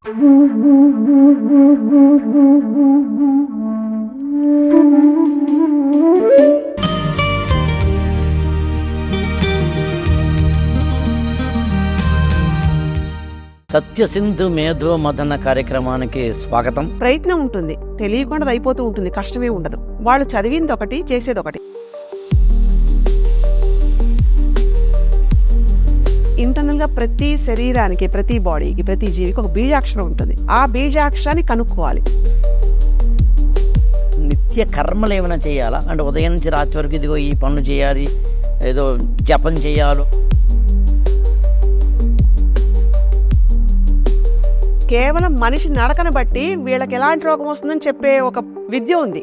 సత్యసింధు మేధో మదన కార్యక్రమానికి స్వాగతం. ప్రయత్నం ఉంటుంది, తెలియకుండా అయిపోతూ ఉంటుంది, కష్టమే ఉండదు. వాళ్ళు చదివింది ఒకటి, చేసేది ఒకటి. ఇంటర్నల్ గా ప్రతి శరీరానికి, ప్రతి బాడీకి, ప్రతి జీవికి ఒక బీజాక్షరం ఉంటుంది. ఆ బీజాక్షరాన్ని కనుక్కోవాలి. నిత్య కర్మలు ఏమైనా చేయాలా అంటే ఉదయం నుంచి రాత్రి వరకు ఇదిగో ఈ పనులు చేయాలి, ఏదో జపం చేయాలి? కేవలం మనిషి నడకను బట్టి వీళ్ళకి ఎలాంటి రోగం వస్తుందని చెప్పే ఒక విద్య ఉంది.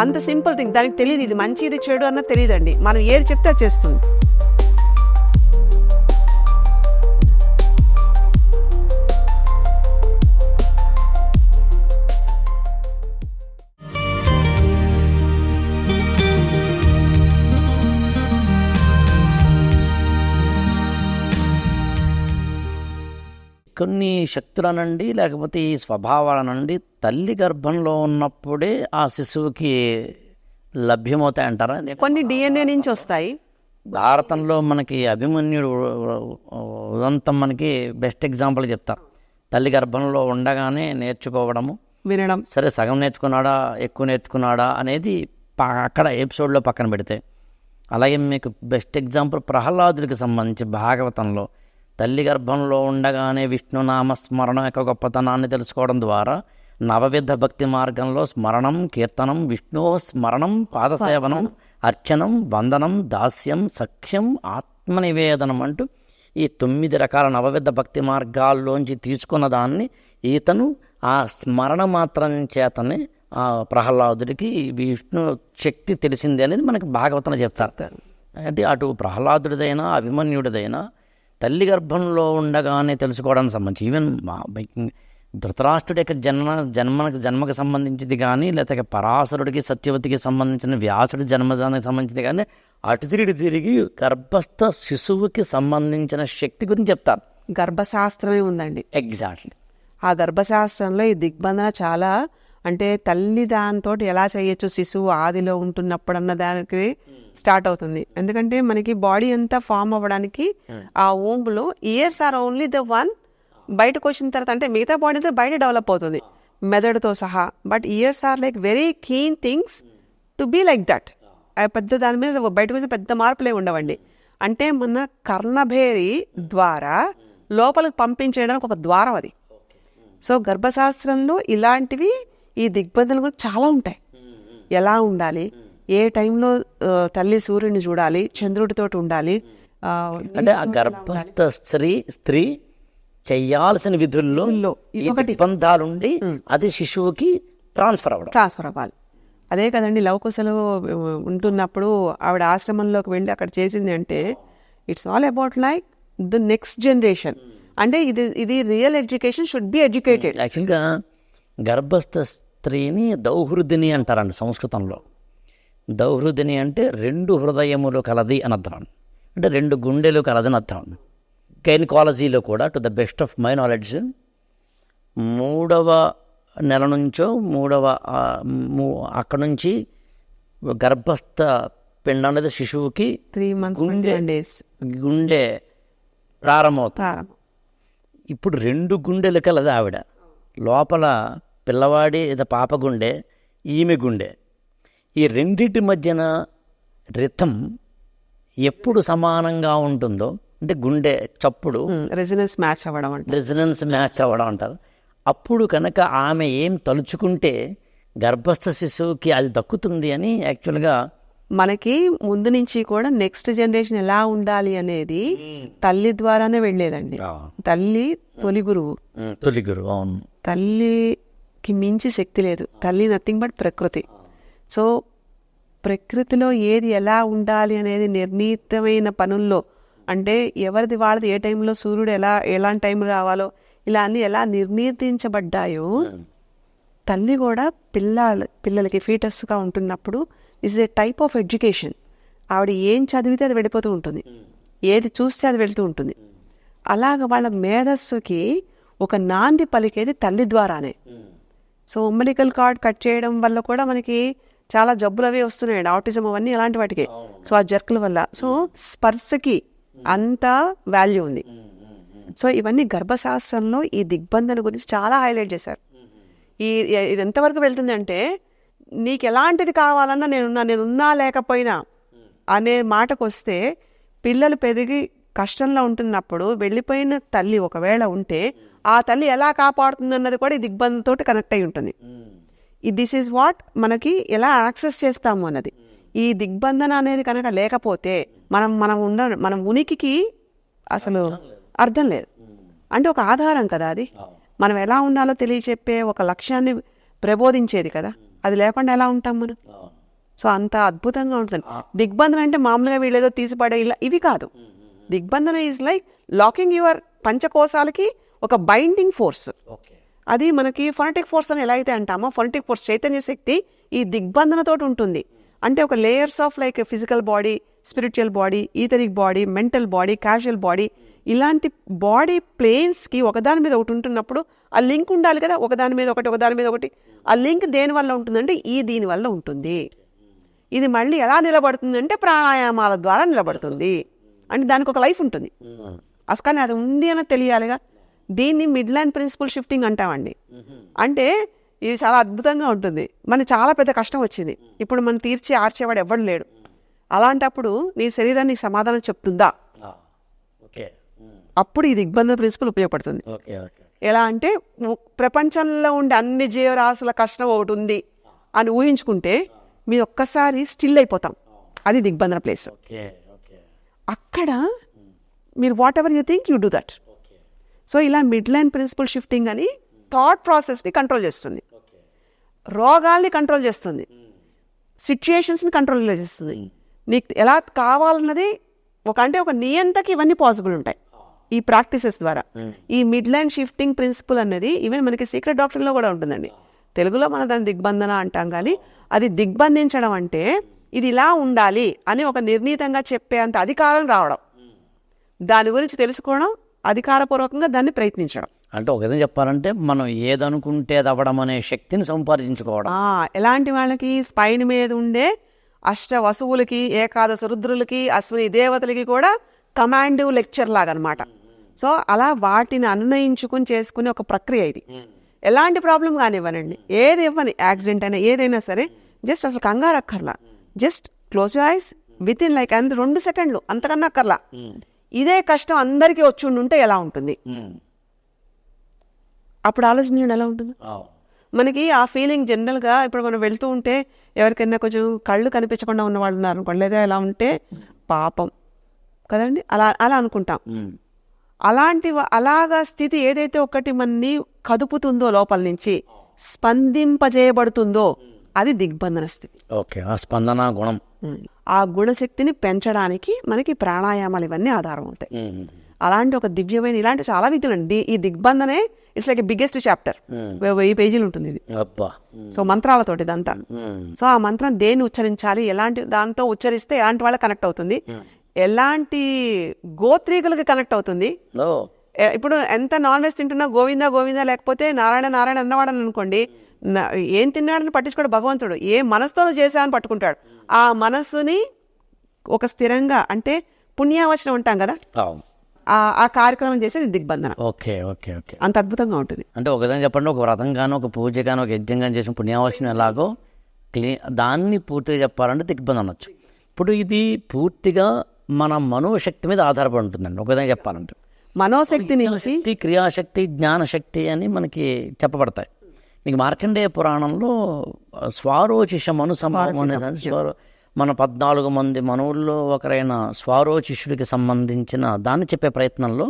అంత సింపుల్ థింగ్. దానికి తెలియదు ఇది మంచి ఇది చెడు అన్న తెలియదండి. మనం ఏది చెప్తే అది చేస్తుంది. కొన్ని శక్తులనండి లేకపోతే ఈ స్వభావాలనండి తల్లి గర్భంలో ఉన్నప్పుడే ఆ శిశువుకి లభ్యమవుతాయంటారా? కొన్ని DNA నుంచి వస్తాయి. భారతంలో మనకి అభిమన్యుడు ఉదంతం మనకి బెస్ట్ ఎగ్జాంపుల్ చెప్తారు. తల్లి గర్భంలో ఉండగానే నేర్చుకోవడము, వినడం. సరే సగం నేర్చుకున్నాడా ఎక్కువ నేర్చుకున్నాడా అనేది అక్కడ ఎపిసోడ్లో పక్కన పెడితే, అలాగే మీకు బెస్ట్ ఎగ్జాంపుల్ ప్రహ్లాదుడికి సంబంధించి భాగవతంలో తల్లి గర్భంలో ఉండగానే విష్ణునామస్మరణం యొక్క గొప్పతనాన్ని తెలుసుకోవడం ద్వారా నవవిధ భక్తి మార్గంలో స్మరణం, కీర్తనం, విష్ణు స్మరణం, పాదసేవనం, అర్చనం, వందనం, దాస్యం, సఖ్యం, ఆత్మనివేదనం అంటూ ఈ 9 రకాల నవవిధ భక్తి మార్గాల్లోంచి తీసుకున్న దాన్ని ఈతను ఆ స్మరణ మాత్రం చేతనే ఆ ప్రహ్లాదుడికి విష్ణు శక్తి తెలిసింది అనేది మనకి భాగవతంలో చెప్తారు. అంటే అటు ప్రహ్లాదుడిదైనా అభిమన్యుడిదైనా తల్లి గర్భంలో ఉండగానే తెలుసుకోవడానికి సంబంధించి, ఈవెన్ ధృతరాష్ట్రుడి యొక్క జన్మకు సంబంధించింది కానీ, లేకపోతే పరాశరుడికి సత్యవతికి సంబంధించిన వ్యాసుడి జన్మదానికి సంబంధించింది కానీ, అటు తిరిగి గర్భస్థ శిశువుకి సంబంధించిన శక్తి గురించి చెప్తారు. గర్భశాస్త్రమే ఉందండి. ఎగ్జాక్ట్లీ. ఆ గర్భశాస్త్రంలో ఈ దిగ్బంధన చాలా, అంటే తల్లి దాంతో ఎలా చేయొచ్చు శిశువు ఆదిలో ఉంటున్నప్పుడు అన్న దానికి స్టార్ట్ అవుతుంది. ఎందుకంటే మనకి బాడీ అంతా ఫామ్ అవ్వడానికి ఆ ఊంబులో years are only the one. బయటకు వచ్చిన తర్వాత అంటే మిగతా బాడీ అంతా బయట డెవలప్ అవుతుంది మెదడుతో సహా. But years are like very keen things to be like that. పెద్ద దాని మీద బయటకు వచ్చిన పెద్ద మార్పులే ఉండవండి. అంటే మన కర్ణభేరి ద్వారా లోపలికి పంపించేయడానికి ఒక ద్వారం అది. సో గర్భశాస్త్రంలో ఇలాంటివి ఈ దిగ్బంధనలు కూడా చాలా ఉంటాయి. ఎలా ఉండాలి, ఏ టైంలో తల్లి సూర్యుని చూడాలి, చంద్రుడితో ఉండాలి. అంటే ఆ గర్భస్థ స్త్రీ చెయ్యాల్సిన విధుల్లో దిగ్బంధాలుండి అది శిశువుకి ట్రాన్స్ఫర్ అవ్వాలి. అదే కదండి లవకుశలో ఉంటున్నప్పుడు ఆవిడ ఆశ్రమంలోకి వెళ్ళి అక్కడ చేసింది అంటే it's all about like the next generation. అంటే ఇది real education should be educated. యాక్చువల్గా గర్భస్థ స్త్రీని దౌహృదిని అంటారండి సంస్కృతంలో. దౌహృదిని అంటే 2 హృదయములు కలది అని అర్థం. అంటే 2 గుండెలు కలదని అర్థం. గైనకాలజీలో కూడా to the best of my knowledge 3వ నెల నుంచో అక్కడ నుంచి గర్భస్థ పిండం అనేది శిశువుకి 3 months గుండె ప్రారంభమవుతుంది. ఇప్పుడు 2 గుండెలు కలది ఆవిడ. లోపల పిల్లవాడి పాప గుండె, ఈమె గుండె. ఈ రెండింటి మధ్యన రిథం ఎప్పుడు సమానంగా ఉంటుందో, అంటే గుండె చప్పుడు రెసినెన్స్ మ్యాచ్ అవ్వడం అంటారు. అప్పుడు కనుక ఆమె ఏం తలుచుకుంటే గర్భస్థ శిశువుకి అది దక్కుతుంది అని యాక్చువల్గా మనకి ముందు నుంచి కూడా నెక్స్ట్ జనరేషన్ ఎలా ఉండాలి అనేది తల్లి ద్వారానే వెళ్ళేదండి. తల్లి తొలి గురువు. అవును. తల్లికి మించి శక్తి లేదు. తల్లి నథింగ్ బట్ ప్రకృతి. సో ప్రకృతిలో ఏది ఎలా ఉండాలి అనేది నిర్ణీతమైన పనుల్లో, అంటే ఎవరిది వాళ్ళది ఏ టైంలో సూర్యుడు ఎలాంటి టైం రావాలో ఇలా అన్ని ఎలా నిర్ణీతించబడ్డాయో, తల్లి కూడా పిల్లలకి ఫీటస్గా ఉంటున్నప్పుడు is a type of education. ఆవిడ ఏం చదివితే అది వెళ్ళిపోతూ ఉంటుంది, ఏది చూస్తే అది వెళ్తూ ఉంటుంది. అలాగ వాళ్ళ మేధస్సుకి ఒక నాంది పలికేది తల్లి ద్వారానే. సో అంబలికల్ కార్డ్ కట్ చేయడం వల్ల కూడా మనకి చాలా జబ్బులు అవి వస్తున్నాయండి, ఆటిజం అవన్నీ అలాంటి వాటికి. సో ఆ జర్కుల వల్ల. సో స్పర్శకి అంత వాల్యూ ఉంది. సో ఇవన్నీ గర్భశాస్త్రంలో ఈ దిగ్బంధన గురించి చాలా హైలైట్ చేశారు. ఇది ఎంతవరకు వెళ్తుంది అంటే, నీకు ఎలాంటిది కావాలన్నా నేనున్నా లేకపోయినా అనే మాటకు వస్తే, పిల్లలు పెరిగి కష్టంలో ఉంటున్నప్పుడు వెళ్ళిపోయిన తల్లి ఒకవేళ ఉంటే ఆ తల్లి ఎలా కాపాడుతుంది అన్నది కూడా ఈ దిగ్బంధంతో కనెక్ట్ అయి ఉంటుంది. దిస్ ఈజ్ వాట్ మనకి ఎలా యాక్సెస్ చేస్తాము అన్నది. ఈ దిగ్బంధన అనేది కనుక లేకపోతే మనం ఉనికికి అసలు అర్థం లేదు. అంటే ఒక ఆధారం కదా అది, మనం ఎలా ఉండాలో తెలియచెప్పే ఒక లక్ష్యాన్ని ప్రబోధించేది కదా, అది లేకుండా ఎలా ఉంటాం మనం? సో అంత అద్భుతంగా ఉంటుంది. దిగ్బంధన అంటే మామూలుగా వీళ్ళేదో తీసిపడే ఇలా ఇవి కాదు. దిగ్బంధన ఈజ్ లైక్ లాకింగ్ యువర్ పంచకోశాలకి ఒక బైండింగ్ ఫోర్స్. అది మనకి ఫొనెటిక్ ఫోర్స్ అని ఎలా అయితే అంటామో, ఫొనెటిక్ ఫోర్స్ చైతన్య శక్తి ఈ దిగ్బంధనతో ఉంటుంది. అంటే ఒక layers of like physical body, spiritual body, etheric body, mental body, casual body, ఇలాంటి బాడీ ప్లేన్స్కి ఒకదాని మీద ఒకటి ఉంటున్నప్పుడు ఆ లింక్ ఉండాలి కదా, ఒకదాని మీద ఒకటి. ఆ లింక్ దేని వల్ల ఉంటుందంటే దీని వల్ల ఉంటుంది. ఇది మళ్ళీ ఎలా నిలబడుతుంది అంటే ప్రాణాయామాల ద్వారా నిలబడుతుంది. అంటే దానికి ఒక లైఫ్ ఉంటుంది. అసలు అది ఉంది అని తెలియాలిగా. దీన్ని మిడ్ లైన్ ప్రిన్సిపల్ షిఫ్టింగ్ అంటామండి. అంటే ఇది చాలా అద్భుతంగా ఉంటుంది. మనకి చాలా పెద్ద కష్టం వచ్చింది, ఇప్పుడు మనం తీర్చి ఆర్చేవాడు ఎవడు లేడు. అలాంటప్పుడు నీ శరీరాన్ని సమాధానం చెప్తుందా? అప్పుడు ఈ దిగ్బంధన ప్రిన్సిపల్ ఉపయోగపడుతుంది. ఎలా అంటే, ప్రపంచంలో ఉండే అన్ని జీవరాశుల కష్టం ఒకటి ఉంది అని ఊహించుకుంటే మీరు ఒక్కసారి స్టిల్ అయిపోతాం. అది దిగ్బంధన ప్లేస్. అక్కడ మీరు what ever you think you do that. So ఇలా మిడ్ లైన్ ప్రిన్సిపల్ షిఫ్టింగ్ అని థాట్ ప్రాసెస్ని కంట్రోల్ చేస్తుంది, రోగాల్ని కంట్రోల్ చేస్తుంది, సిచ్యుయేషన్స్ని కంట్రోల్ చేస్తుంది. నీకు ఎలా కావాలన్నది ఒక నియంతకి ఇవన్నీ పాసిబుల్ ఉంటాయి ఈ ప్రాక్టీసెస్ ద్వారా. ఈ మిడ్ లైన్ షిఫ్టింగ్ ప్రిన్సిపల్ అనేది ఈవెన్ మనకి సీక్రెట్ డాక్టర్లో కూడా ఉంటుందండి. తెలుగులో మనం దాన్ని దిగ్బంధన అంటాం, కానీ అది దిగ్బంధించడం అంటే ఇది ఇలా ఉండాలి అని ఒక నిర్ణీతంగా చెప్పేంత అధికారం రావడం, దాని గురించి తెలుసుకోవడం, అధికారపూర్వకంగా దాన్ని ప్రయత్నించడం. అంటే ఒక విధంగా చెప్పాలంటే మనం ఏదనుకుంటే అది అవ్వడం అనే శక్తిని సంపాదించుకోవడం. ఎలాంటి వాళ్ళకి స్పైన్ మీద ఉండే అష్ట వసువులకి, ఏకాదశ రుద్రులకి, అశ్విని దేవతలకి కూడా కమాండివ్ లెక్చర్ లాగా అనమాట. సో అలా వాటిని అన్వయించుకుని చేసుకునే ఒక ప్రక్రియ ఇది. ఎలాంటి ప్రాబ్లం కానివ్వనండి, ఏది ఇవ్వని, యాక్సిడెంట్ అయినా ఏదైనా సరే, జస్ట్ అసలు కంగారు అక్కర్లా, just close your eyes with in like 2 సెకండ్లు, అంతకన్నా అక్కర్లా. ఇదే కష్టం అందరికీ వచ్చి ఉంటే ఎలా ఉంటుంది? అప్పుడు ఆలోచన ఎలా ఉంటుంది మనకి? ఆ ఫీలింగ్ జనరల్గా ఇప్పుడు మనం వెళ్తూ ఉంటే ఎవరికైనా కొంచెం కళ్ళు కనిపించకుండా ఉన్న వాళ్ళు ఉన్నారు అనుకోండి, లేదా ఎలా ఉంటే పాపం కదండి, అలా అనుకుంటాం. అలాగా స్థితి ఏదైతే ఒకటి మనని కదుపుతుందో, లోపల నుంచి స్పందింపజేయబడుతుందో, అది దిగ్బంధన స్థితి. ఓకే, ఆ స్పందన గుణం, ఆ గుణశక్తిని పెంచడానికి మనకి ప్రాణాయామాలు ఇవన్నీ ఆధారం అవుతాయి. అలాంటి ఒక దివ్యమైన ఇలాంటి చాలా విధులు అండి. ఈ దిగ్బంధనే ఇట్స్ లైక్ బిగ్గెస్ట్ చాప్టర్, 1000 పేజీలు ఉంటుంది ఇది. సో మంత్రాలతోటి ఇదంతా. సో ఆ మంత్రం దేన్ని ఉచ్చరించాలి, ఎలాంటి దాంతో ఉచ్చరిస్తే ఎలాంటి వాళ్ళకి కనెక్ట్ అవుతుంది, ఎలాంటి గోత్రీకులకి కనెక్ట్ అవుతుంది. ఇప్పుడు ఎంత నాన్ వెజ్ తింటున్నా గోవిందా గోవిందా లేకపోతే నారాయణ నారాయణ అన్నవాడని అనుకోండి, ఏం తిన్నాడని పట్టించుకోడు భగవంతుడు, ఏ మనసుతో చేశామని పట్టుకుంటాడు. ఆ మనస్సుని ఒక స్థిరంగా, అంటే పుణ్యావచనం అంటాం కదా, ఆ కార్యక్రమం చేసేది దిగ్బంధన. ఓకే ఓకే ఓకే, అంత అద్భుతంగా ఉంటుంది. అంటే ఒక విధంగా చెప్పండి, ఒక వ్రతం గాను, ఒక పూజ గాను, ఒక యజ్ఞం గాను చేసిన పుణ్యావచనం ఎలాగో దాన్ని పూర్తిగా చెప్పాలంటే దిగ్బంధన అనొచ్చు. ఇప్పుడు ఇది పూర్తిగా మన మనోశక్తి మీద ఆధారపడి ఉంటుందండి. ఒక విధంగా చెప్పాలంటే మనోశక్తి నుంచి క్రియాశక్తి, జ్ఞానశక్తి అని మనకి చెప్పబడతాయి. మీకు మార్కండేయ పురాణంలో స్వారోచిష మను సంభవం అనేది మన 14 మంది మనువుల్లో ఒకరైన స్వారోచిషుడికి సంబంధించిన దాన్ని చెప్పే ప్రయత్నంలో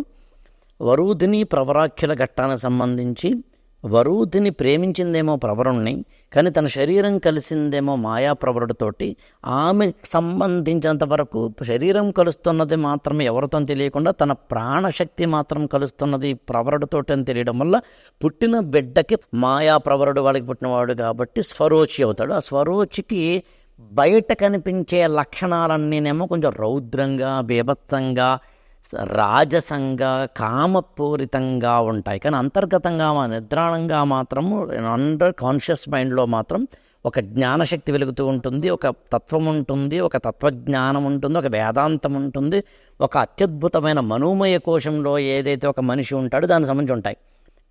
వరూధిని ప్రవరాఖ్యుల ఘట్టానికి సంబంధించి, వరూధిని ప్రేమించిందేమో ప్రవరుణ్ణి, కానీ తన శరీరం కలిసిందేమో మాయా ప్రవరుడితోటి. ఆమె సంబంధించినంత వరకు శరీరం కలుస్తున్నది మాత్రమే ఎవరితో తెలియకుండా తన ప్రాణశక్తి మాత్రం కలుస్తున్నది ప్రవరుడితోటి అని తెలియడం వల్ల పుట్టిన బిడ్డకి మాయా ప్రవరుడు వాళ్ళకి పుట్టినవాడు కాబట్టి స్వరోచి అవుతాడు. ఆ స్వరోచికి బయట కనిపించే లక్షణాలన్నీనేమో కొంచెం రౌద్రంగా, బీభత్సంగా, రాజసంగా కామపూరితంగా ఉంటాయి. కానీ అంతర్గతంగా నిద్రాణంగా మాత్రము అండర్ కాన్షియస్ మైండ్లో మాత్రం ఒక జ్ఞానశక్తి వెలుగుతూ ఉంటుంది, ఒక తత్వం ఉంటుంది, ఒక తత్వజ్ఞానం ఉంటుంది, ఒక వేదాంతం ఉంటుంది, ఒక అత్యద్భుతమైన మనోమయ కోశంలో ఏదైతే ఒక మనిషి ఉంటాడో దానికి సంబంధించి ఉంటాయి.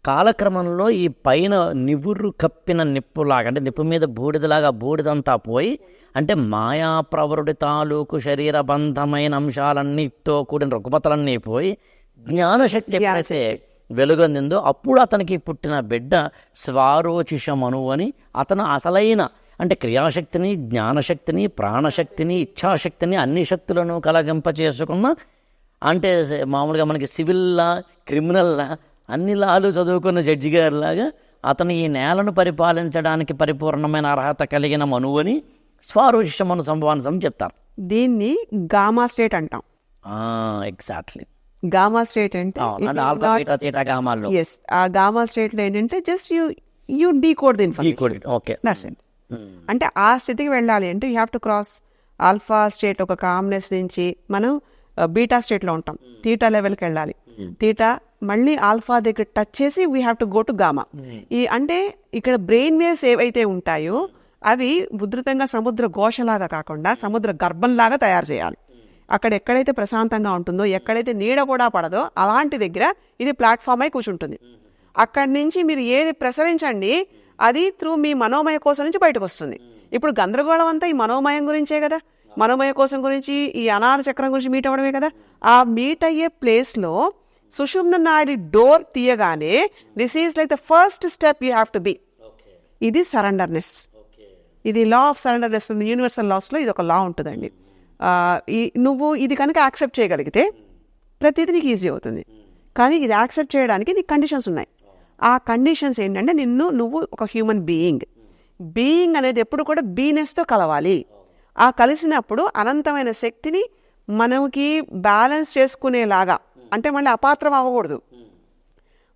కాలక్రమంలో ఈ పైన నివురు కప్పిన నిప్పులాగా, అంటే నిప్పు మీద బూడిదలాగా బూడిదంతా పోయి, అంటే మాయా ప్రవరుడి తాలూకు శరీరబంధమైన అంశాలన్నీతో కూడిన రుగ్మతలన్నీ పోయి జ్ఞానశక్తి ఎప్పుడైతే వెలుగొందిందో అప్పుడు అతనికి పుట్టిన బిడ్డ స్వారోచిషమను అని అతను అసలైన అంటే క్రియాశక్తిని, జ్ఞానశక్తిని, ప్రాణశక్తిని, ఇచ్ఛాశక్తిని అన్ని శక్తులను కలగింపచేసుకున్న, అంటే మామూలుగా మనకి సివిల్లా, క్రిమినల్లా అన్ని లాలు చదువుకున్న జడ్జి గారిలాగా అతను ఈ నేలను పరిపాలించడానికి పరిపూర్ణమైన అర్హత కలిగిన మనువని స్వారోచిషమను సంభవాసం చెప్తారు. దీన్ని గామా స్టేట్ అంటాం. ఎగ్జాక్ట్లీ. గామా స్టేట్ అంటే ఎస్, ఆ గామా స్టేట్ లో ఏంటంటే just you decode the information. Okay, that's it. అంటే ఆ స్థితికి వెళ్ళాలి అంటే you have to cross alpha state, ఒక కామ్నెస్ నుంచి మనం బీటా స్టేట్ లో ఉంటాం, థీటా లెవెల్కి వెళ్ళాలి. థీటా మళ్ళీ ఆల్ఫా దగ్గర టచ్ చేసి we have to go to gamma. ఈ అంటే ఇక్కడ బ్రెయిన్ వేవ్స్ ఏవైతే ఉంటాయో అవి ఉధృతంగా సముద్ర ఘోషలాగా కాకుండా సముద్ర గర్భంలాగా తయారు చేయాలి. అక్కడ ఎక్కడైతే ప్రశాంతంగా ఉంటుందో, ఎక్కడైతే నీడ కూడా పడదో అలాంటి దగ్గర ఇది ప్లాట్ఫామ్ అయి కూర్చుంటుంది. అక్కడి నుంచి మీరు ఏది ప్రసరించండి అది త్రూ మీ మనోమయ కోశం నుంచి బయటకు వస్తుంది. ఇప్పుడు గందరగోళం అంతా ఈ మనోమయం గురించే కదా, మనోమయ కోశం గురించి, ఈ అనాథ చక్రం గురించి మీట్ అవ్వడమే కదా. ఆ మీట్ అయ్యే ప్లేస్లో సుషుమ్న నాడి డోర్ తీయగానే this is like the first step you have to be. ఇది సరెండర్నెస్. ఇది లా ఆఫ్ సరెండర్నెస్. యూనివర్సల్ లాస్లో ఇది ఒక లా ఉంటుందండి. నువ్వు ఇది కనుక యాక్సెప్ట్ చేయగలిగితే ప్రతిదీ నీకు ఈజీ అవుతుంది. కానీ ఇది యాక్సెప్ట్ చేయడానికి నీకు కండిషన్స్ ఉన్నాయి. ఆ కండిషన్స్ ఏంటంటే నువ్వు ఒక హ్యూమన్ బీయింగ్ అనేది ఎప్పుడు కూడా బీనెస్తో కలవాలి. ఆ కలిసినప్పుడు అనంతమైన శక్తిని మనకి బ్యాలెన్స్ చేసుకునేలాగా, అంటే మళ్ళీ అపాత్రం అవ్వకూడదు,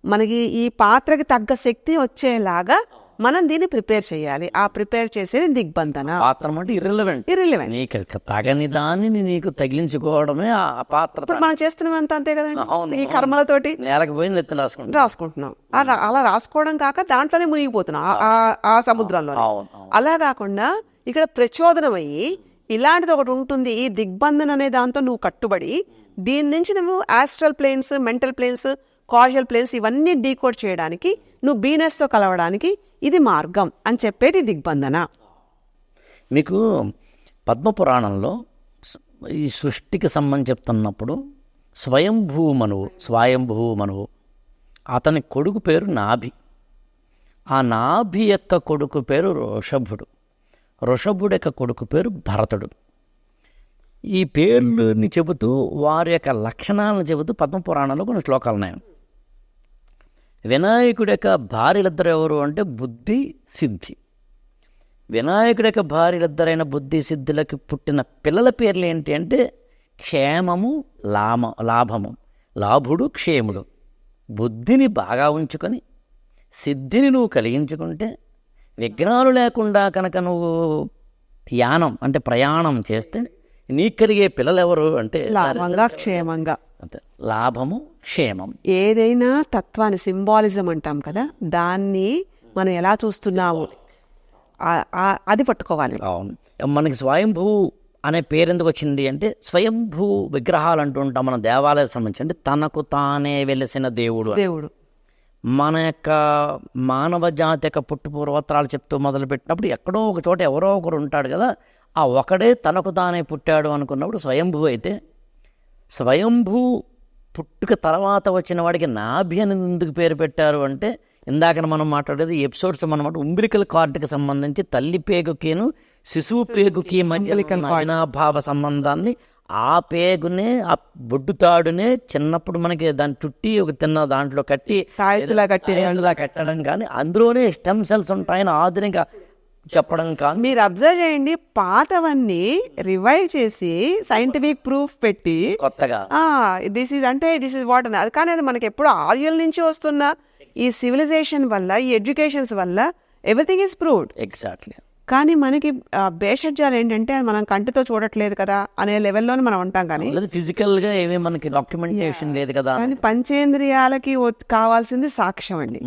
మనకి ఈ పాత్రకి తగ్గ శక్తి వచ్చేలాగా మనం దీన్ని ప్రిపేర్ చేయాలి. ఆ ప్రిపేర్ చేసేది దిగ్బంధన. పాత్రం అంటే ఇర్రిలవెంట్. నీకు తగని దాన్ని నీకు తగిలించుకోవడమే ఆ పాత్ర. ఇప్పుడు మనం చేస్తున్నాం అంతే కదండి, ఈ కర్మలతోటి నేలకు పోయి నెత్తి రాసుకుంటున్నాం. అలా రాసుకోవడం కాక దాంట్లోనే మునిగిపోతున్నాం ఆ సముద్రంలో. అలా కాకుండా ఇక్కడ ప్రచోదనం అయ్యి ఇలాంటిది ఒకటి ఉంటుంది, ఈ దిగ్బంధన అనే దాంతో నువ్వు కట్టుబడి దీని నుంచి నువ్వు astral planes, mental planes, causal planes ఇవన్నీ డీకోడ్ చేయడానికి, నువ్వు బీనెస్తో కలవడానికి ఇది మార్గం అని చెప్పేది దిగ్బంధన. మీకు పద్మపురాణంలో ఈ సృష్టికి సంబంధించి చెప్తున్నప్పుడు స్వయంభూ మనువు అతని కొడుకు పేరు నాభి. ఆ నాభి యొక్క కొడుకు పేరు ఋషభుడు యొక్క కొడుకు పేరు భరతుడు. ఈ పేర్లని చెబుతూ వారి యొక్క లక్షణాలను చెబుతూ పద్మపురాణంలో కొన్ని శ్లోకాలు ఉన్నాయి. వినాయకుడి యొక్క భార్యలిద్దరు ఎవరు అంటే బుద్ధి, సిద్ధి. వినాయకుడి యొక్క భార్యలిద్దరైన బుద్ధి, సిద్ధులకి పుట్టిన పిల్లల పేర్లు ఏంటి అంటే క్షేమము, లాభము. లాభుడు, క్షేముడు. బుద్ధిని బాగా ఉంచుకొని సిద్ధిని నువ్వు కలిగించుకుంటే, విఘ్నాలు లేకుండా కనుక నువ్వు యానం అంటే ప్రయాణం చేస్తే నీకు కలిగే పిల్లలు ఎవరు అంటే లాభంగా, క్షేమంగా. లాభము, క్షేమం. ఏదైనా తత్వాన్ని సింబాలిజం అంటాం కదా, దాన్ని మనం ఎలా చూస్తున్నాము అది పట్టుకోవాలి. మనకి స్వయంభూ అనే పేరు ఎందుకు వచ్చింది అంటే, స్వయంభూ విగ్రహాలు అంటూ ఉంటాం మనం దేవాలయాలకు సంబంధించి. అంటే తనకు తానే వెలిసిన దేవుడు. మన యొక్క మానవ జాతి యొక్క పుట్టుపూర్వోత్తరాలు చెప్తూ మొదలుపెట్టినప్పుడు ఎక్కడో ఒక చోట ఎవరో ఒకరు ఉంటాడు కదా, ఆ ఒకడే తనకు తానే పుట్టాడు అనుకున్నప్పుడు స్వయంభూ అయితే, స్వయంభూ పుట్టుక తర్వాత వచ్చిన వాడికి నాభి అని ఎందుకు పేరు పెట్టారు అంటే, ఇందాక మనం మాట్లాడేది ఎపిసోడ్స్ అన్నమాట, ఉంబిలికల్ కార్డుకి సంబంధించి తల్లి పేగుకిను శిశువు పేగుకి మధ్య అవినాభావ సంబంధాన్ని, ఆ పేగునే ఆ బొడ్డుతాడునే చిన్నప్పుడు మనకి దాన్ని చుట్టి ఒక తిన్న దాంట్లో కట్టి కట్టడం కానీ, అందులోనే స్టెమ్ సెల్స్ ఉంటాయని ఆధునిక చెప్పడం కానీ. మీరు అబ్జర్వ్ చేయండి, పాతవన్నీ రివైవ్ చేసి సైంటిఫిక్ ప్రూఫ్ పెట్టి కొత్తగా దిస్ ఇస్ వాట్ అని. అది కానీ అది మనకి ఎప్పుడు ఆర్యుల నుంచి వస్తున్న ఈ సివిలైజేషన్ వల్ల, ఈ ఎడ్యుకేషన్స్ వల్ల ఎవ్రీథింగ్ ఈజ్ ప్రూవ్డ్. ఎగ్జాక్ట్లీ. కానీ మనకి భేషజాలు ఏంటంటే మనం కంటితో చూడట్లేదు కదా అనే లెవెల్లోనే మనం ఉంటాం. కానీ ఫిజికల్గా ఏమీ మనకి డాక్యుమెంటేషన్ లేదు కదా. కానీ పంచేంద్రియాలకి కావాల్సింది సాక్ష్యం అండి.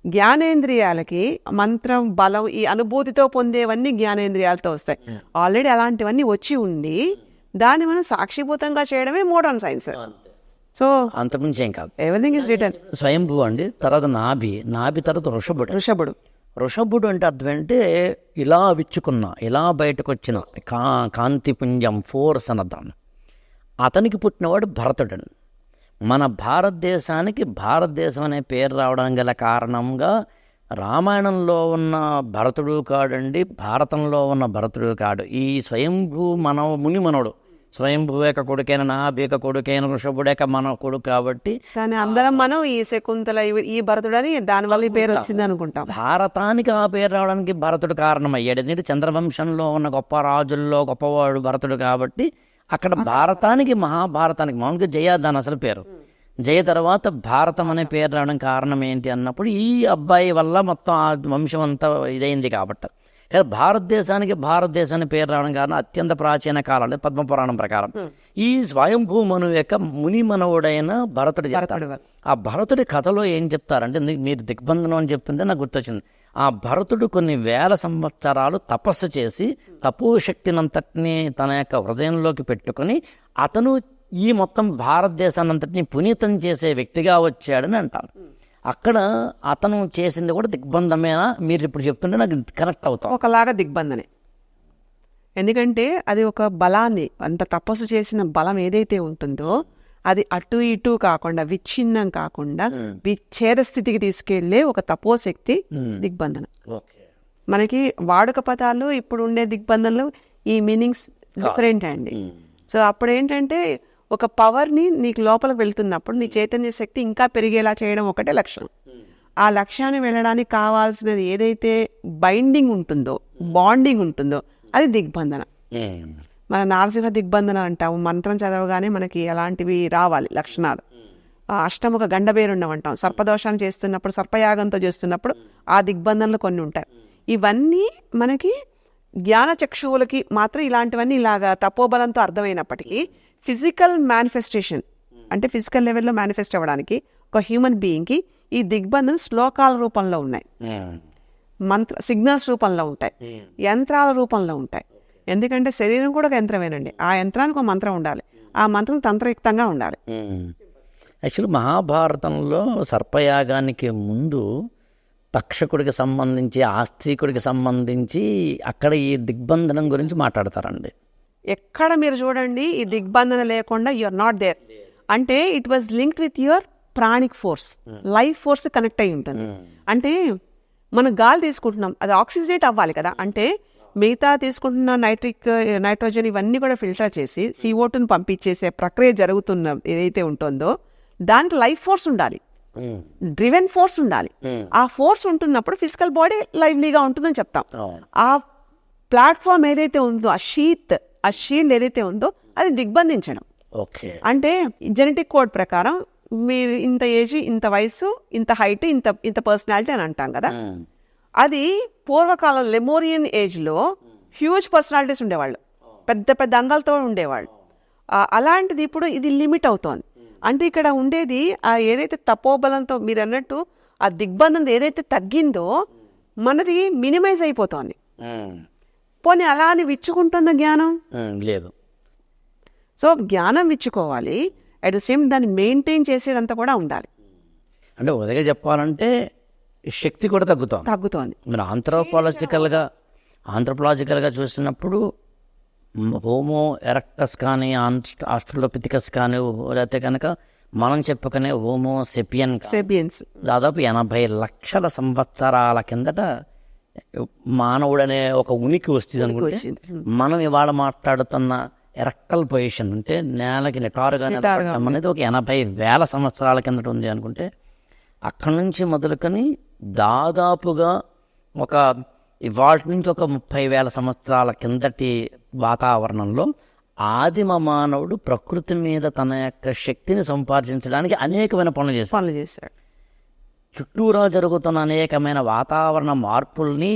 జ్ఞానేంద్రియాలకి మంత్రం, బలం, ఈ అనుభూతితో పొందేవన్నీ జ్ఞానేంద్రియాలతో వస్తాయి. ఆల్రెడీ అలాంటివన్నీ వచ్చి ఉండి దాన్ని మనం సాక్షిభూతంగా చేయడమే మోడర్న్ సైన్స్. సో అంతకుమించి ఏం కాదు. Everything is return. స్వయంభూ అండి, తర్వాత నాభి తర్వాత ఋషభుడు అంటే అర్థం అంటే ఇలా విచ్చుకున్న, ఇలా బయటకు వచ్చిన కాంతిపుంజం, ఫోర్స్ అనర్థం. అతనికి పుట్టినవాడు భరతుడు. మన భారతదేశానికి భారతదేశం అనే పేరు రావడం గల కారణంగా రామాయణంలో ఉన్న భరతుడు కాడండి, భారతంలో ఉన్న భరతుడు కాడు. ఈ స్వయంభూ మునిమనుడు, స్వయంభూ యొక్క కొడుకైన నాభి యొక్క కొడుకైన ఋషభుడు యొక్క మన కొడుకు కాబట్టి. కానీ అందరం మనం ఈ శకుంతల, ఈ భరతుడని దానివల్ల ఈ పేరు వచ్చింది అనుకుంటాం. భారతానికి ఆ పేరు రావడానికి భరతుడు కారణమయ్యాడు. ఎందుకంటే చంద్రవంశంలో ఉన్న గొప్ప రాజుల్లో గొప్పవాడు భరతుడు కాబట్టి అక్కడ భారతానికి, మహాభారతానికి మామూలుగా జయ దాని అసలు పేరు. జయ తర్వాత భారతం అనే పేరు రావడం కారణం ఏంటి అన్నప్పుడు ఈ అబ్బాయి వల్ల మొత్తం ఆ వంశం అంతా ఇదైంది కాబట్టి. కానీ భారతదేశానికి పేరు రావడం కారణం అత్యంత ప్రాచీన కాలం, పద్మపురాణం ప్రకారం ఈ స్వయంభూ మనువు యొక్క ముని మనవుడైన భరతుడు చెప్తాడు. ఆ భరతుడి కథలో ఏం చెప్తారంటే, మీరు దిగ్బంధనం అని చెప్తుంటే నాకు గుర్తొచ్చింది. ఆ భరతుడు కొన్ని వేల సంవత్సరాలు తపస్సు చేసి తపోశక్తినంతటినీ తన యొక్క హృదయంలోకి పెట్టుకుని అతను ఈ మొత్తం భారతదేశాన్ని అంతటినీ పునీతం చేసే వ్యక్తిగా వచ్చాడని అంటారు. అక్కడ అతను చేసింది కూడా దిగ్బంధమేనా? మీరు ఇప్పుడు చెప్తుంటే నాకు కనెక్ట్ అవుతాం. ఒకలాగా దిగ్బంధనే. ఎందుకంటే అది ఒక బలాన్ని, అంత తపస్సు చేసిన బలం ఏదైతే ఉంటుందో అది అటు ఇటు కాకుండా, విచ్ఛిన్నం కాకుండా విచ్ఛేద స్థితికి తీసుకెళ్లే ఒక తపోశక్తి దిగ్బంధన. మనకి వాడుక పదాలు ఇప్పుడు ఉండే దిగ్బంధనలు ఈ మీనింగ్స్ డిఫరెంట్ అండి. సో అప్పుడు ఏంటంటే ఒక పవర్ని నీకు లోపలికి వెళ్తున్నప్పుడు నీ చైతన్య శక్తి ఇంకా పెరిగేలా చేయడం ఒకటే లక్ష్యం. ఆ లక్ష్యాన్ని వెళ్ళడానికి కావాల్సినది ఏదైతే బైండింగ్ ఉంటుందో, బాండింగ్ ఉంటుందో అది దిగ్బంధన. మన నారసింహ దిగ్బంధన అంటాము. మంత్రం చదవగానే మనకి అలాంటివి రావాలి లక్షణాలు. అష్టముఖ గండబేరుండం అంటాం. సర్పదోషాన్ని చేస్తున్నప్పుడు, సర్పయాగంతో చేస్తున్నప్పుడు ఆ దిగ్బంధనలు కొన్ని ఉంటాయి. ఇవన్నీ మనకి జ్ఞాన చక్షువులకి మాత్రం ఇలాంటివన్నీ ఇలాగా తపోబలంతో అర్థమైనప్పటికీ ఫిజికల్ మేనిఫెస్టేషన్ అంటే ఫిజికల్ లెవెల్లో మేనిఫెస్ట్ అవ్వడానికి ఒక హ్యూమన్ బీయింగ్కి ఈ దిగ్బంధన శ్లోకాల రూపంలో ఉన్నాయి, సిగ్నల్స్ రూపంలో ఉంటాయి, యంత్రాల రూపంలో ఉంటాయి. ఎందుకంటే శరీరం కూడా ఒక యంత్రమేనండి. ఆ యంత్రానికి ఒక మంత్రం ఉండాలి, ఆ మంత్రం తంత్రయుక్తంగా ఉండాలి. యాక్చువల్లీ మహాభారతంలో సర్పయాగానికి ముందు తక్షకుడికి సంబంధించి, ఆస్తికుడికి సంబంధించి అక్కడ ఈ దిగ్బంధనం గురించి మాట్లాడతారండి. ఎక్కడ మీరు చూడండి ఈ దిగ్బంధన లేకుండా యు ఆర్ నాట్ దేర్. అంటే it was linked with your pranic force, life force connect అయి ఉంటుంది. అంటే మనం గాలి తీసుకుంటున్నాం, అది ఆక్సిజనేట్ అవ్వాలి కదా. అంటే మిగతా తీసుకుంటున్న నైట్రోజన్ ఇవన్నీ కూడా ఫిల్టర్ చేసి CO2ని పంపించేసే ప్రక్రియ జరుగుతున్న ఏదైతే ఉంటుందో దానికి లైఫ్ ఫోర్స్ ఉండాలి, డ్రివెన్ ఫోర్స్ ఉండాలి. ఆ ఫోర్స్ ఉంటున్నప్పుడు ఫిజికల్ బాడీ లైవ్లీగా ఉంటుందని చెప్తాం. ఆ ప్లాట్ఫామ్ ఏదైతే ఉందో, ఆ షీల్డ్ ఏదైతే ఉందో అది దిగ్బంధించడం. అంటే జెనెటిక్ కోడ్ ప్రకారం మీరు ఇంత ఏజ్, ఇంత వయసు, ఇంత హైట్, ఇంత పర్సనాలిటీ అని అంటాం కదా. అది పూర్వకాలం లెమోరియన్ ఏజ్లో హ్యూజ్ పర్సనాలిటీస్ ఉండేవాళ్ళు, పెద్ద పెద్ద అంగాలతో ఉండేవాళ్ళు. అలాంటిది ఇప్పుడు ఇది లిమిట్ అవుతోంది. అంటే ఇక్కడ ఉండేది ఆ ఏదైతే తపోబలంతో మీరు అన్నట్టు ఆ దిగ్బంధం ఏదైతే తగ్గిందో మనది మినిమైజ్ అయిపోతోంది. పోనీ అలా అని విచ్చుకుంటుందా జ్ఞానం? లేదు. సో జ్ఞానం విచ్చుకోవాలి, అట్ ద సేమ్ దాన్ని మెయింటైన్ చేసేదంతా కూడా ఉండాలి. అంటే ఉదయగా చెప్పాలంటే శక్తి కూడా తగ్గుతోంది. మీరు ఆంథ్రోపాలజికల్గా చూసినప్పుడు హోమో ఎరెక్టస్ కానీ, ఆస్ట్రలోపిథికస్ కానీ, లేకపోతే కనుక మనం చెప్పుకునే హోమో సెపియన్స్ దాదాపు 80 లక్షల సంవత్సరాల కిందట మానవుడనే ఒక ఉనికి వస్తుంది అనుకుంటే, మనం ఇవాళ మాట్లాడుతున్న ఎరెక్టల్ పొజిషన్ అంటే నేలకి నిటారుగా అనేది ఒక 80,000 సంవత్సరాల కిందట ఉంది అనుకుంటే, అక్కడి నుంచి మొదలుకొని దాదాపుగా ఒక వాటి నుంచి ఒక 30,000 సంవత్సరాల కిందటి వాతావరణంలో ఆదిమ మానవుడు ప్రకృతి మీద తన యొక్క శక్తిని సంపాదించడానికి అనేకమైన పనులు చేశాడు. చుట్టూరా జరుగుతున్న అనేకమైన వాతావరణ మార్పుల్ని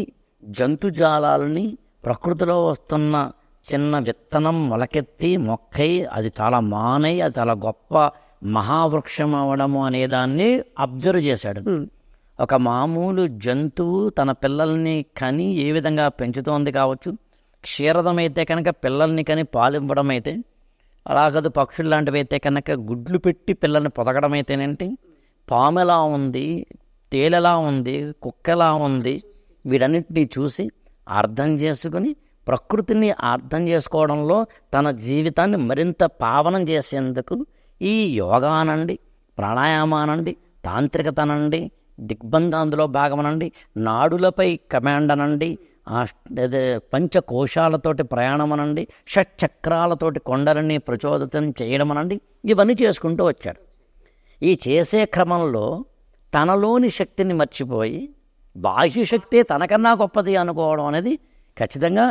జంతుజాలాలని ప్రకృతిలో వస్తున్న చిన్న విత్తనం మొలకెత్తి మొక్కై అది చాలా మానై అది చాలా గొప్ప మహావృక్షం అవ్వడము అనేదాన్ని అబ్జర్వ్ చేశాడు. ఒక మామూలు జంతువు తన పిల్లల్ని కని ఏ విధంగా పెంచుతోంది కావచ్చు, క్షీరదమైతే కనుక పిల్లల్ని కని పాలివ్వడం అయితే, అలాగదు పక్షులు లాంటివి అయితే కనుక గుడ్లు పెట్టి పిల్లల్ని పొదగడం అయితేనేంటి, పాము ఎలా ఉంది, తేలెలా ఉంది, కుక్క ఎలా ఉంది, వీటన్నిటినీ చూసి అర్థం చేసుకుని ప్రకృతిని అర్థం చేసుకోవడంలో తన జీవితాన్ని మరింత పావనం చేసేందుకు ఈ యోగానండి, ప్రాణాయామానండి, తాంత్రికతనండి, దిగ్బంధాందులో భాగమనండి, నాడులపై కమాండ్ అనండి, పంచకోశాలతోటి ప్రయాణమనండి, షట్చక్రాలతోటి కొండలని ప్రచోదితం చేయడమనండి, ఇవన్నీ చేసుకుంటూ వచ్చాడు. ఈ చేసే క్రమంలో తనలోని శక్తిని మర్చిపోయి బాహ్య శక్తే తనకన్నా గొప్పది అనుకోవడం అనేది ఖచ్చితంగా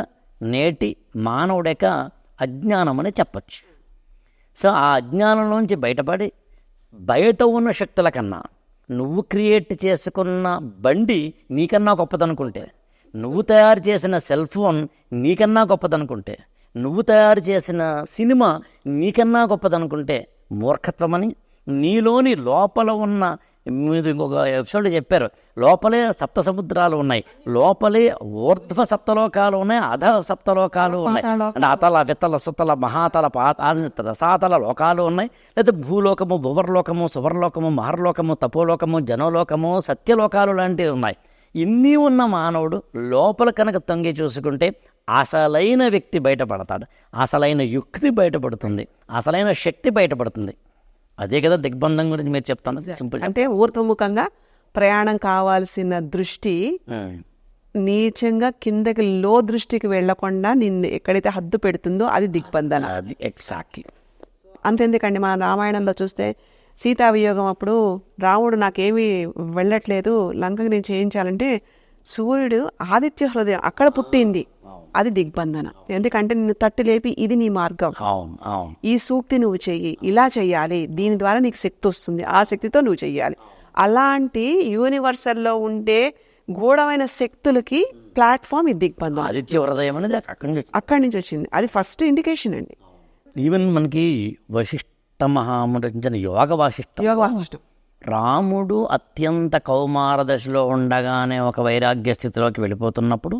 నేటి మానవుడి యొక్క అజ్ఞానం అని చెప్పచ్చు. సో ఆ అజ్ఞానంలోంచి బయటపడి బయట ఉన్న శక్తుల కన్నా నువ్వు క్రియేట్ చేసుకున్న బండి నీకన్నా గొప్పదనుకుంటే, నువ్వు తయారు చేసిన సెల్ ఫోన్ నీకన్నా గొప్పదనుకుంటే, నువ్వు తయారు చేసిన సినిమా నీకన్నా గొప్పదనుకుంటే మూర్ఖత్వమని, నీలోని లోపల ఉన్న, మీరు ఇంకొక ఎపిసోడ్ చెప్పారు, లోపలే సప్త సముద్రాలు ఉన్నాయి, లోపలే ఊర్ధ్వ సప్తలోకాలు ఉన్నాయి, అధ సప్తలోకాలు ఉన్నాయి, అంటే అతల విత్తల సుతల మహాతల పాతాల రసాతల లోకాలు ఉన్నాయి, లేదా భూలోకము, భువర్లోకము, సువర్లోకము, మహర్లోకము, తపోలోకము, జనలోకము, సత్యలోకాలు లాంటివి ఉన్నాయి. ఇన్ని ఉన్న మానవుడు లోపల కనుక తొంగి చూసుకుంటే అసలైన వ్యక్తి బయటపడతాడు, అసలైన యుక్తి బయటపడుతుంది, అసలైన శక్తి బయటపడుతుంది. అదే కదా దిగ్బంధం గురించి మీరు చెప్తాను. సింపుల్ అంటే ఊర్ధ్వముఖంగా ప్రయాణం కావాల్సిన దృష్టి నీచంగా కిందకి లో దృష్టికి వెళ్లకుండా నిన్ను ఎక్కడైతే హద్దు పెడుతుందో అది దిగ్బంధన. అది ఎగ్జాక్ట్లీ. అంతెందుకండి, మన రామాయణంలో చూస్తే సీతావియోగం అప్పుడు రాముడు నాకేమీ వెళ్ళట్లేదు, లంకకి నేను చేయించాలంటే సూర్యుడు ఆదిత్య హృదయం అక్కడ పుట్టింది, అది దిగ్బంధన. ఎందుకంటే నిన్ను తట్టి లేపి ఇది నీ మార్గం, ఈ సూక్తి నువ్వు చెయ్యి, ఇలా చెయ్యాలి, దీని ద్వారా నీకు శక్తి వస్తుంది, ఆ శక్తితో నువ్వు చెయ్యాలి. అలాంటి యూనివర్సల్లో ఉండే గూఢమైన శక్తులకి ప్లాట్ఫామ్ ఈ దిగ్బంధం. ఆదిత్య హృదయం అనేది అక్కడి నుంచి వచ్చింది, అది ఫస్ట్ ఇండికేషన్ అండి. ఈవెన్ మనకి వశిష్ఠ మహాముని యోగ వాసిష్టం, రాముడు అత్యంత కౌమార దశలో ఉండగానే ఒక వైరాగ్య స్థితిలోకి వెళ్ళిపోతున్నప్పుడు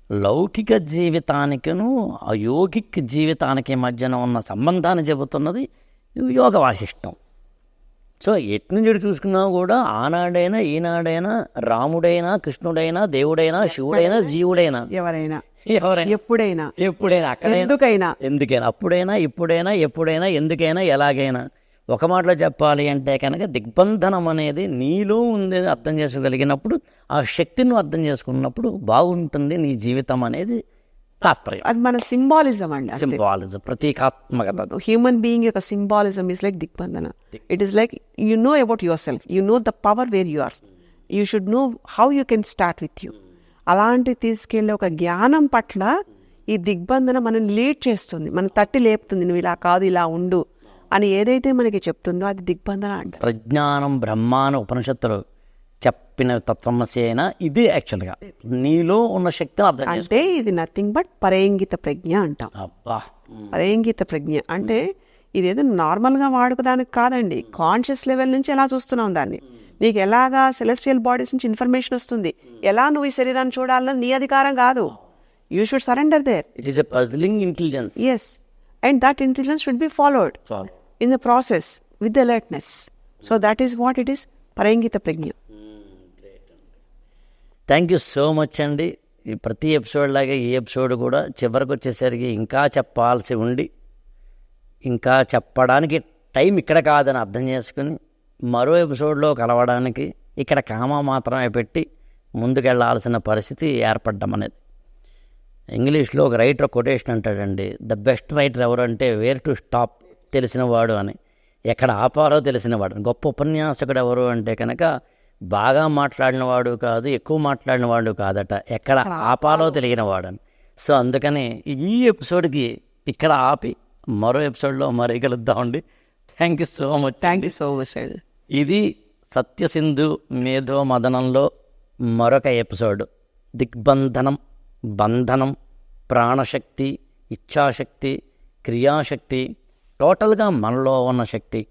లౌకిక జీవితానికిను అయోగిక్ జీవితానికి మధ్యన ఉన్న సంబంధాన్ని చెబుతున్నది యోగ వాసిష్టం. సో ఎట్నుంచి చూసుకున్నా కూడా ఆనాడైనా ఈనాడైనా రాముడైనా కృష్ణుడైనా దేవుడైనా శివుడైనా జీవుడైనా ఎవరైనా ఎప్పుడైనా ఎందుకైనా అప్పుడైనా ఇప్పుడైనా ఎప్పుడైనా ఎందుకైనా ఎలాగైనా ఒక మాటలో చెప్పాలి అంటే కనుక దిగ్బంధనం అనేది నీలో ఉంది అర్థం చేసుకోగలిగినప్పుడు, ఆ శక్తిని అర్థం చేసుకున్నప్పుడు బాగుంటుంది నీ జీవితం అనేది తాత్పర్యం. అది మన సింబాలిజం అండి, సింబాలిజం, ప్రతీకాత్మకత. హ్యూమన్ బీయింగ్ యొక్క సింబాలిజం ఈస్ లైక్ దిగ్బంధన. It is like you know about yourself, you know the power where you are, you should know how you can start with you. అలాంటి తీసుకెళ్ళే ఒక జ్ఞానం పట్ల ఈ దిగ్బంధన మనం లీడ్ చేస్తుంది, మనం తట్టి లేపుతుంది, నువ్వు ఇలా కాదు ఇలా ఉండు అని ఏదైతే మనకి చెప్తుందో అది దిగ్బంధన అంటారు. ప్రజ్ఞానం బ్రహ్మాన ఉపనిషత్తులు చెప్పిన తత్వమసి అయినా ఇది యాక్చువల్గా నీలో ఉన్న శక్తిని అర్థం అంటే ఇది నథింగ్ బట్ పరేంగిత ప్రజ్ఞ అంటాం. అబ్బా, పరేంగిత ప్రజ్ఞ అంటే ఇదేదో నార్మల్గా వాడుకోదానికి కాదండి, కాన్షియస్ లెవెల్ నుంచి ఎలా చూస్తున్నాం దాన్ని. నీకు ఎలాగా సెలెస్టియల్ బాడీస్ నుంచి ఇన్ఫర్మేషన్ వస్తుంది, ఎలా నువ్వు ఈ శరీరాన్ని చూడాలన్నది నీ అధికారం కాదు. You should surrender there. It is a puzzling intelligence. Yes, and that intelligence should be followed in the process with the alertness. So that is what it is, parayangita prajna. Thank you so much అండి. ఈ ప్రతి episode లాగే ఈ episode కూడా చివరికి వచ్చేసరికి ఇంకా చెప్పాల్సి ఉండి, ఇంకా చెప్పడానికి టైం ఇక్కడ కాదని అర్థం చేసుకుని మరో ఎపిసోడ్లో కలవడానికి ఇక్కడ కామా మాత్రమే పెట్టి ముందుకెళ్లాల్సిన పరిస్థితి ఏర్పడ్డం అనేది. ఇంగ్లీష్లో ఒక రైటర్ కొటేషన్ అంటాడండి, ద బెస్ట్ రైటర్ ఎవరు అంటే వేర్ టు స్టాప్ తెలిసినవాడు అని, ఎక్కడ ఆపాలో తెలిసినవాడు. గొప్ప ఉపన్యాసకుడు ఎవరు అంటే కనుక బాగా మాట్లాడినవాడు కాదు, ఎక్కువ మాట్లాడినవాడు కాదట, ఎక్కడ ఆపాలో తెలియనివాడు అని. సో అందుకని ఈ ఎపిసోడ్కి ఇక్కడ ఆపి మరో ఎపిసోడ్లో మరీ కలుద్దామండి. Thank you so much. Thank you so much. ఇది సత్యసింధు మేధో మదనంలో మరొక ఎపిసోడ్. దిగ్బంధనం, బంధనం, ప్రాణశక్తి, ఇచ్ఛాశక్తి, క్రియాశక్తి, టోటల్గా మనలో ఉన్న శక్తి,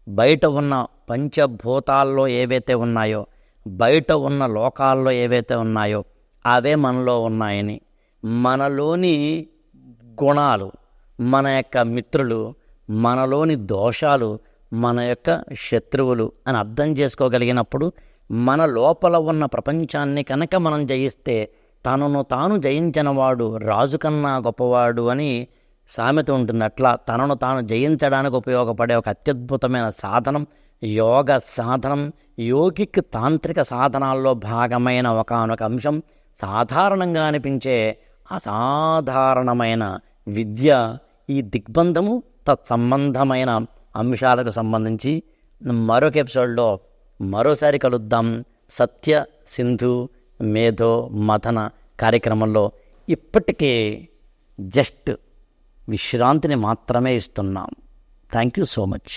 బయట ఉన్న పంచభూతాల్లో ఏవైతే ఉన్నాయో, బయట ఉన్న లోకాల్లో ఏవైతే ఉన్నాయో అవే మనలో ఉన్నాయని, మనలోని గుణాలు మన యొక్క మిత్రులు, మనలోని దోషాలు మన యొక్క శత్రువులు అని అర్థం చేసుకోగలిగినప్పుడు మన లోపల ఉన్న ప్రపంచాన్ని కనుక మనం జయిస్తే తనను తాను జయించినవాడు రాజు కన్నా గొప్పవాడు అని సామెత ఉంటుంది. అట్లా తనను తాను జయించడానికి ఉపయోగపడే ఒక అత్యద్భుతమైన సాధనం యోగ సాధనం. యోగిక్ తాంత్రిక సాధనాల్లో భాగమైన ఒకానొక అంశం సాధారణంగా అనిపించే అసాధారణమైన విద్య ఈ దిగ్బంధము తత్సంబంధమైన అంశాలకు సంబంధించి మరొక ఎపిసోడ్లో మరోసారి కలుద్దాం. సత్య సింధు మేధో మథన కార్యక్రమంలో ఇప్పటికే జస్ట్ విశ్రాంతిని మాత్రమే ఇస్తున్నాం. Thank you so much.